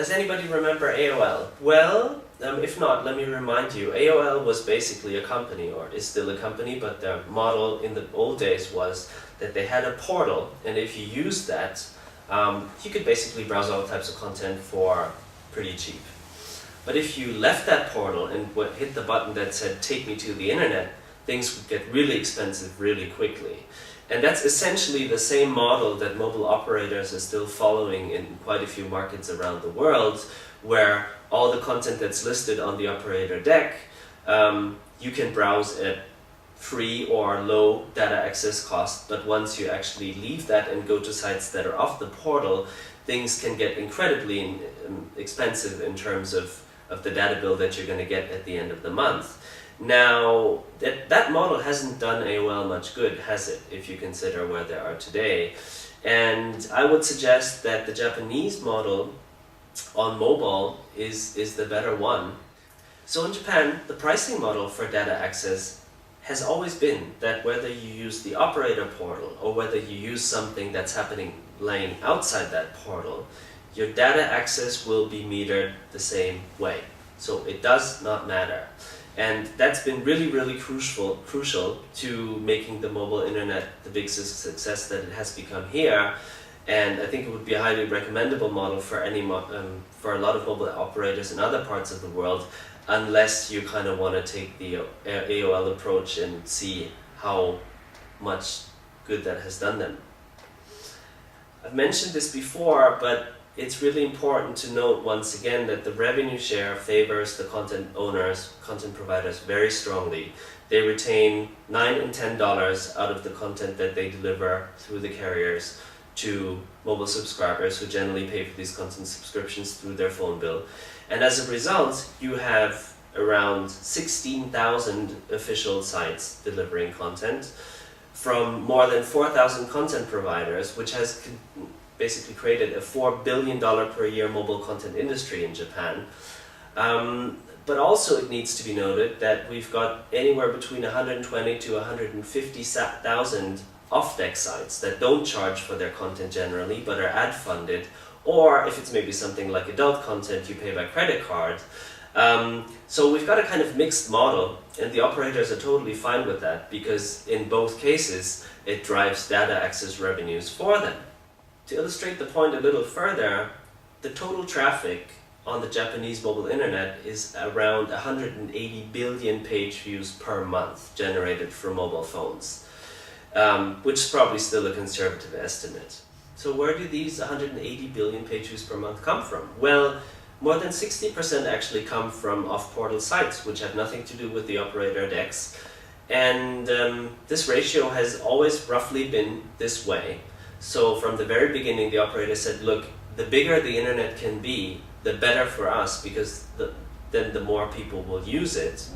Does anybody remember AOL? Well, if not, let me remind you, AOL was basically a company, or is still a company, but their model in the old days was that they had a portal, and if you used that, you could basically browse all types of content for pretty cheap. But if you left that portal and hit the button that said, "Take me to the internet," things would get really expensive really quickly. And that's essentially the same model that mobile operators are still following in quite a few markets around the world, where all the content that's listed on the operator deck, you can browse at free or low data access cost, but once you actually leave that and go to sites that are off the portal, things can get incredibly expensive in terms of the data bill that you're going to get at the end of the month. Now, that model hasn't done AOL much good, has it, if you consider where they are today? And I would suggest that the Japanese model on mobile is the better one. So in Japan, the pricing model for data access has always been that whether you use the operator portal or whether you use something that's laying outside that portal, your data access will be metered the same way. So it does not matter. And that's been really, really crucial to making the mobile internet the big success that it has become here. And I think it would be a highly recommendable model for for a lot of mobile operators in other parts of the world, unless you kind of want to take the AOL approach and see how much good that has done them. I've mentioned this before, but it's really important to note once again that the revenue share favors the content owners, content providers very strongly. They retain $9 and $10 out of the content that they deliver through the carriers to mobile subscribers who generally pay for these content subscriptions through their phone bill. And as a result, you have around 16,000 official sites delivering content from more than 4,000 content providers, which has basically created a $4 billion per year mobile content industry in Japan. But also it needs to be noted that we've got anywhere between 120 to 150,000 off-deck sites that don't charge for their content generally, but are ad-funded, or if it's maybe something like adult content, you pay by credit card. So we've got a kind of mixed model, and the operators are totally fine with that, because in both cases, it drives data access revenues for them. To illustrate the point a little further, the total traffic on the Japanese mobile internet is around 180 billion page views per month generated from mobile phones, which is probably still a conservative estimate. So where do these 180 billion page views per month come from? Well, more than 60% actually come from off-portal sites, which have nothing to do with the operator decks. And this ratio has always roughly been this way. So from the very beginning, the operator said, look, the bigger the internet can be, the better for us, because then the more people will use it.